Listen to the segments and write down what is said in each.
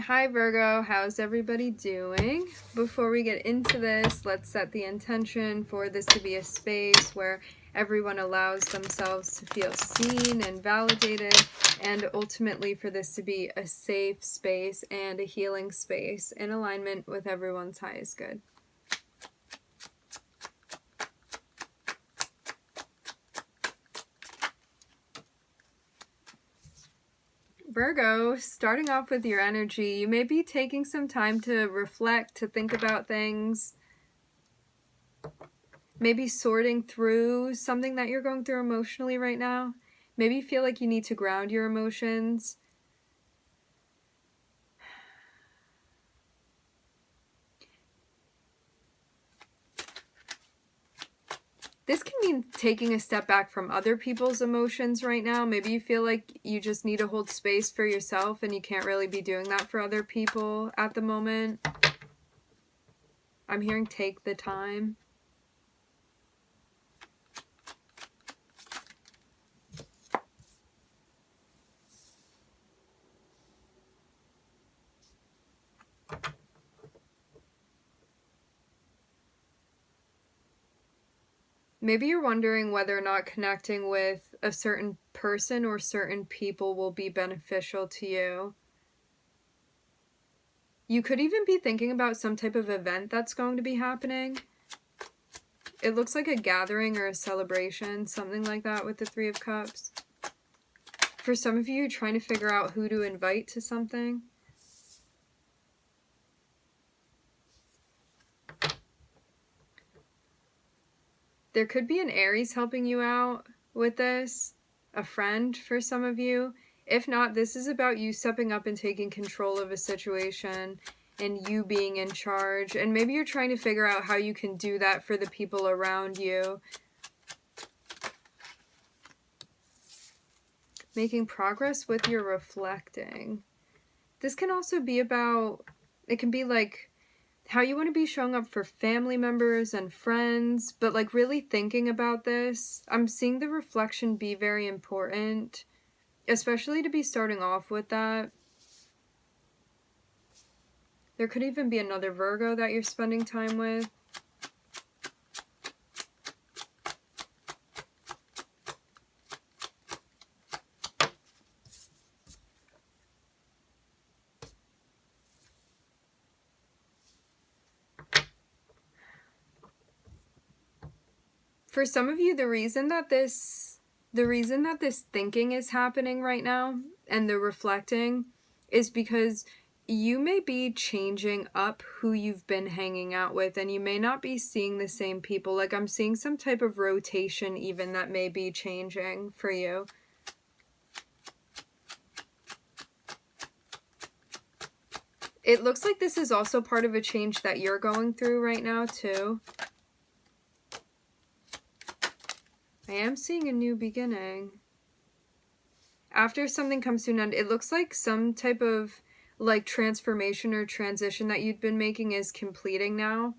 Hi Virgo, how's everybody doing? Before we get into this, let's set the intention for this to be a space where everyone allows themselves to feel seen and validated, and ultimately for this to be a safe space and a healing space in alignment with everyone's highest good. Virgo, starting off with your energy, you may be taking some time to reflect, to think about things, maybe sorting through something that you're going through emotionally right now. Maybe you feel like you need to ground your emotions. This can mean taking a step back from other people's emotions right now. Maybe you feel like you just need to hold space for yourself and you can't really be doing that for other people at the moment. I'm hearing take the time. Maybe you're wondering whether or not connecting with a certain person or certain people will be beneficial to you. You could even be thinking about some type of event that's going to be happening. It looks like a gathering or a celebration, something like that with the Three of Cups. For some of you, you're trying to figure out who to invite to something. There could be an Aries helping you out with this, a friend for some of you. If not, this is about you stepping up and taking control of a situation and you being in charge. And maybe you're trying to figure out how you can do that for the people around you. Making progress with your reflecting. This can also be about, it can be like how you want to be showing up for family members and friends, but like really thinking about this. I'm seeing the reflection be very important, especially to be starting off with that. There could even be another Virgo that you're spending time with. For some of you, the reason that this thinking is happening right now and the reflecting is because you may be changing up who you've been hanging out with, and you may not be seeing the same people. Like, I'm seeing some type of rotation even that may be changing for you. It looks like this is also part of a change that you're going through right now too. I am seeing a new beginning. After something comes to an end, it looks like some type of like transformation or transition that you'd been making is completing now.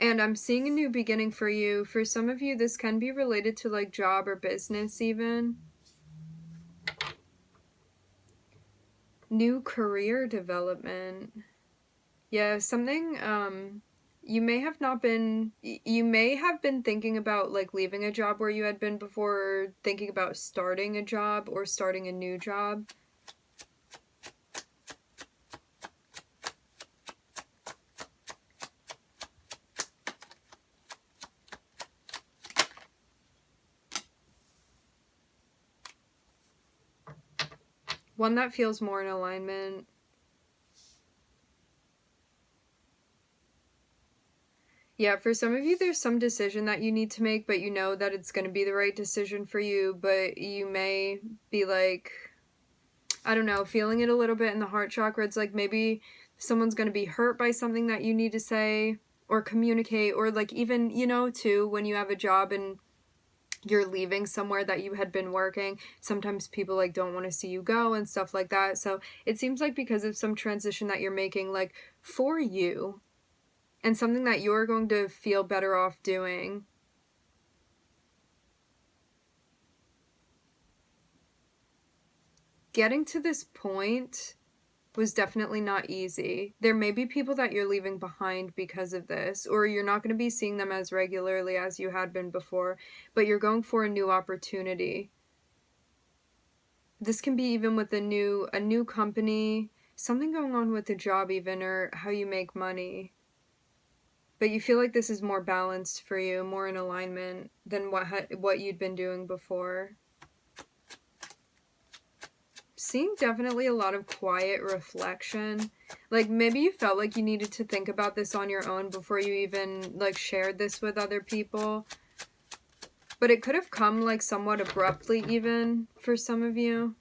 And I'm seeing a new beginning for you. For some of you, this can be related to like job or business even. New career development. Yeah, something, you may have been thinking about like leaving a job where you had been before, or thinking about starting a job or starting a new job. One that feels more in alignment. Yeah, for some of you, there's some decision that you need to make, but you know that it's going to be the right decision for you, but you may be like, I don't know, feeling it a little bit in the heart chakra. It's like maybe someone's going to be hurt by something that you need to say or communicate, or like even, you know, too, when you have a job and you're leaving somewhere that you had been working, sometimes people like don't want to see you go and stuff like that. So it seems like because of some transition that you're making, like for you, and something that you're going to feel better off doing. Getting to this point was definitely not easy. There may be people that you're leaving behind because of this, or you're not going to be seeing them as regularly as you had been before, but you're going for a new opportunity. This can be even with a new company, something going on with the job even, or how you make money. But you feel like this is more balanced for you, more in alignment than what you'd been doing before. Seeing definitely a lot of quiet reflection. Like, maybe you felt like you needed to think about this on your own before you even, like, shared this with other people. But it could have come, like, somewhat abruptly even for some of you.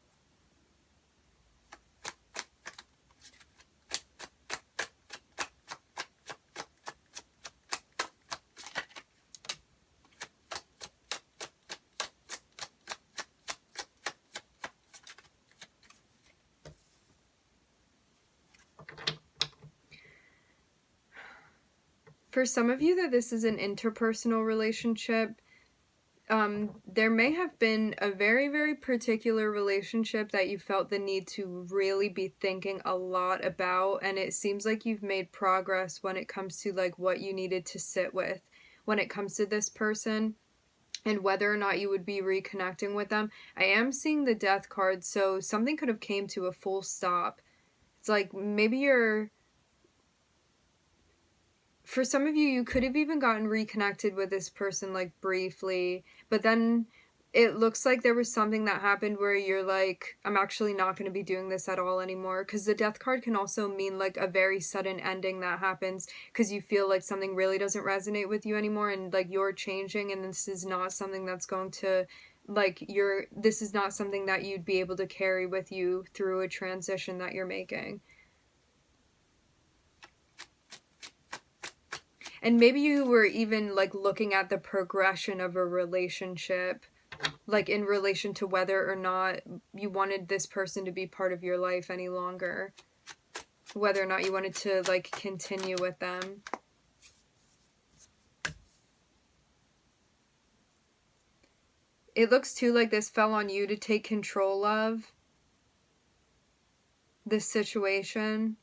For some of you that this is an interpersonal relationship, there may have been a very, very particular relationship that you felt the need to really be thinking a lot about, and it seems like you've made progress when it comes to like what you needed to sit with when it comes to this person and whether or not you would be reconnecting with them. I am seeing the Death card, so something could have came to a full stop. It's like maybe for some of you, you could have even gotten reconnected with this person, like, briefly, but then it looks like there was something that happened where you're like, I'm actually not going to be doing this at all anymore, because the Death card can also mean, like, a very sudden ending that happens because you feel like something really doesn't resonate with you anymore, and, like, you're changing, and this is not something that's going to, like, this is not something that you'd be able to carry with you through a transition that you're making. And maybe you were even, like, looking at the progression of a relationship, like, in relation to whether or not you wanted this person to be part of your life any longer. Whether or not you wanted to, like, continue with them. It looks, too, like this fell on you to take control of this situation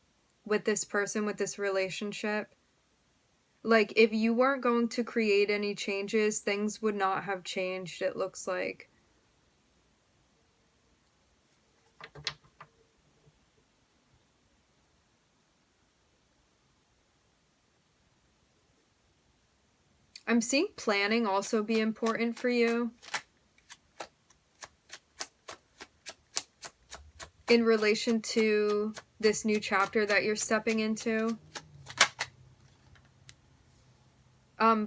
with this person, with this relationship. Like, if you weren't going to create any changes, things would not have changed, it looks like. I'm seeing planning also be important for you. In relation to this new chapter that you're stepping into.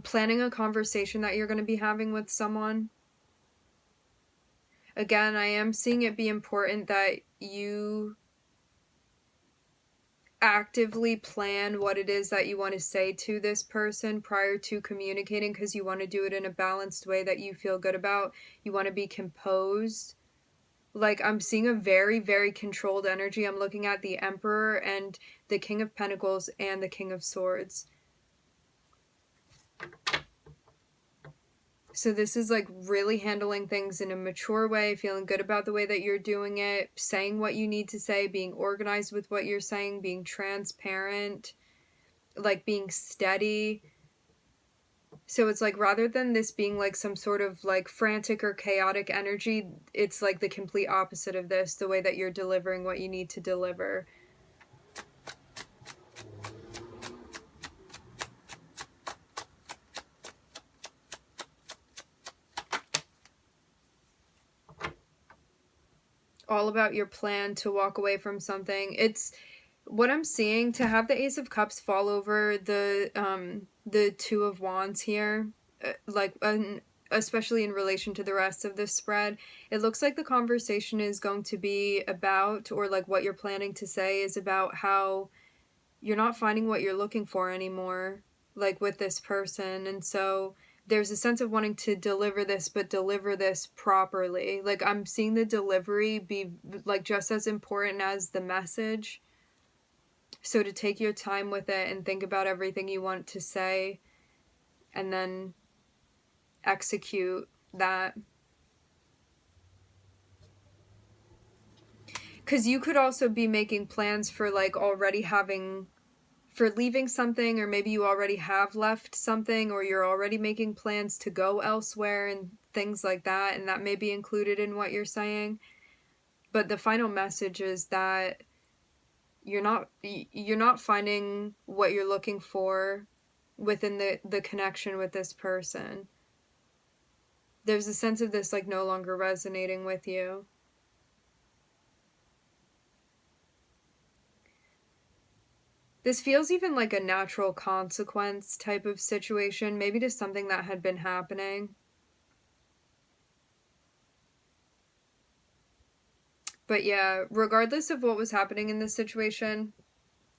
Planning a conversation that you're going to be having with someone. Again, I am seeing it be important that you actively plan what it is that you want to say to this person prior to communicating, because you want to do it in a balanced way that you feel good about. You want to be composed. Like, I'm seeing a very, very controlled energy. I'm looking at the Emperor and the King of Pentacles and the King of Swords. So this is like really handling things in a mature way, feeling good about the way that you're doing it, saying what you need to say, being organized with what you're saying, being transparent, like being steady. So it's like, rather than this being like some sort of like frantic or chaotic energy, it's like the complete opposite of this, the way that you're delivering what you need to deliver. All about your plan to walk away from something. It's what I'm seeing, to have the Ace of Cups fall over the Two of Wands here, especially in relation to the rest of this spread, it looks like the conversation is going to be about, or like what you're planning to say is about how you're not finding what you're looking for anymore, like with this person. And so there's a sense of wanting to deliver this, but deliver this properly. Like, I'm seeing the delivery be like just as important as the message. So to take your time with it and think about everything you want to say and then execute that. Because you could also be making plans for like already having, for leaving something, or maybe you already have left something, or you're already making plans to go elsewhere and things like that, and that may be included in what you're saying. But the final message is that you're not finding what you're looking for within the connection with this person. There's a sense of this like no longer resonating with you. This feels even like a natural consequence type of situation, maybe to something that had been happening. But yeah, regardless of what was happening in this situation,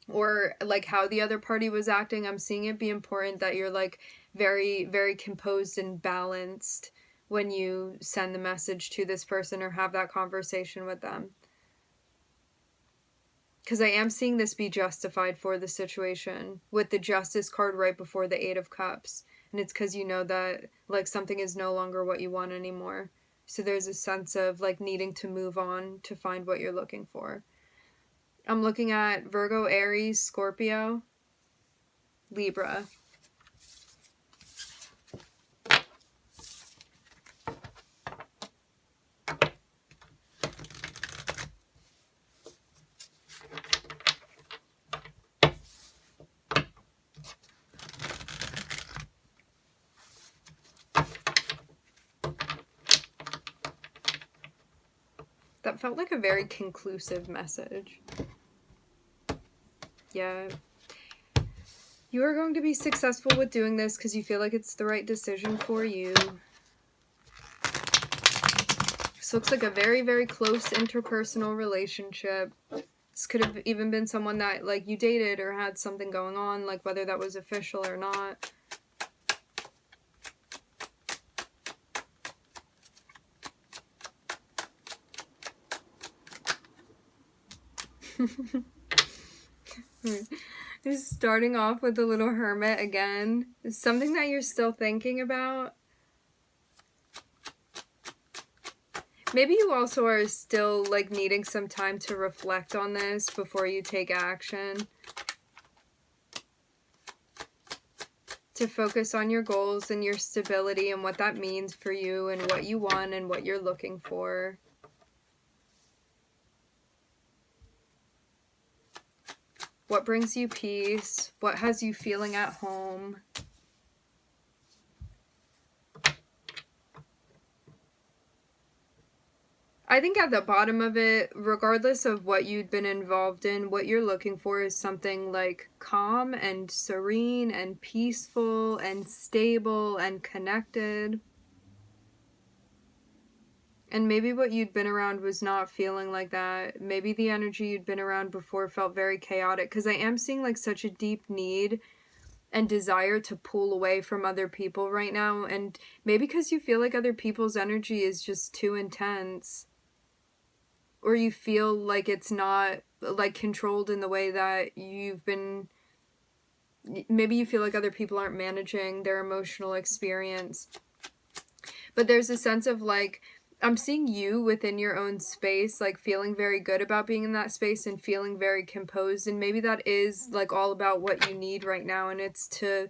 or like how the other party was acting, I'm seeing it be important that you're like very, very composed and balanced when you send the message to this person or have that conversation with them. Because I am seeing this be justified for the situation with the Justice card right before the Eight of Cups. And it's because you know that like something is no longer what you want anymore. So there's a sense of like needing to move on to find what you're looking for. I'm looking at Virgo, Aries, Scorpio, Libra. That felt like a very conclusive message. Yeah. You are going to be successful with doing this because you feel like it's the right decision for you. This looks like a very, very close interpersonal relationship. This could have even been someone that like you dated or had something going on, like whether that was official or not. Just starting off with the little hermit again. Something that you're still thinking about. Maybe you also are still like needing some time to reflect on this before you take action. To focus on your goals and your stability and what that means for you and what you want and what you're looking for. What brings you peace? What has you feeling at home? I think at the bottom of it, regardless of what you'd been involved in, what you're looking for is something like calm and serene and peaceful and stable and connected. And maybe what you'd been around was not feeling like that. Maybe the energy you'd been around before felt very chaotic, because I am seeing like such a deep need and desire to pull away from other people right now. And maybe because you feel like other people's energy is just too intense. Or you feel like it's not like controlled in the way that you've been. Maybe you feel like other people aren't managing their emotional experience. But there's a sense of like, I'm seeing you within your own space, like feeling very good about being in that space and feeling very composed. And maybe that is like all about what you need right now. And it's to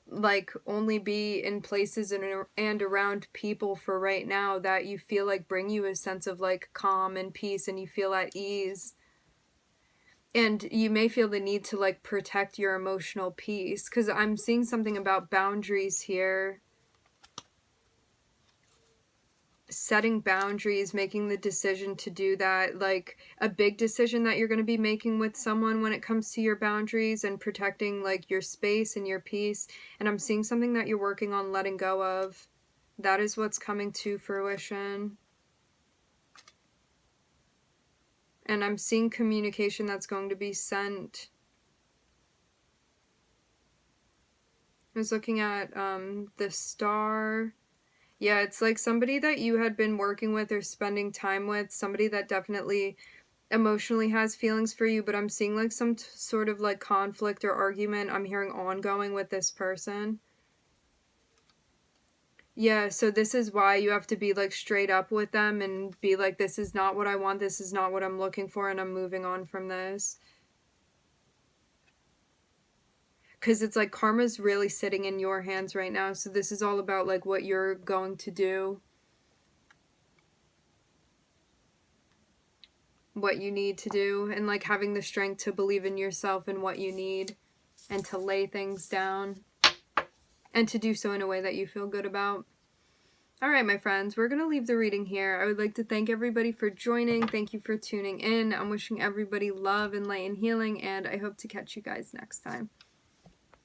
like only be in places and around people for right now that you feel like bring you a sense of like calm and peace and you feel at ease. And you may feel the need to like protect your emotional peace, because I'm seeing something about boundaries here. Setting boundaries, making the decision to do that, like a big decision that you're going to be making with someone when it comes to your boundaries and protecting like your space and your peace. And I'm seeing something that you're working on letting go of. That is what's coming to fruition. And I'm seeing communication that's going to be sent. I was looking at the star. Yeah, it's like somebody that you had been working with or spending time with, somebody that definitely emotionally has feelings for you, but I'm seeing like some sort of like conflict or argument I'm hearing ongoing with this person. Yeah, so this is why you have to be like straight up with them and be like, this is not what I want, this is not what I'm looking for, and I'm moving on from this. Because it's like karma's really sitting in your hands right now, so this is all about like what you're going to do, what you need to do, and like having the strength to believe in yourself and what you need, and to lay things down, and to do so in a way that you feel good about. All right, my friends, we're going to leave the reading here. I would like to thank everybody for joining. Thank you for tuning in. I'm wishing everybody love and light and healing, and I hope to catch you guys next time.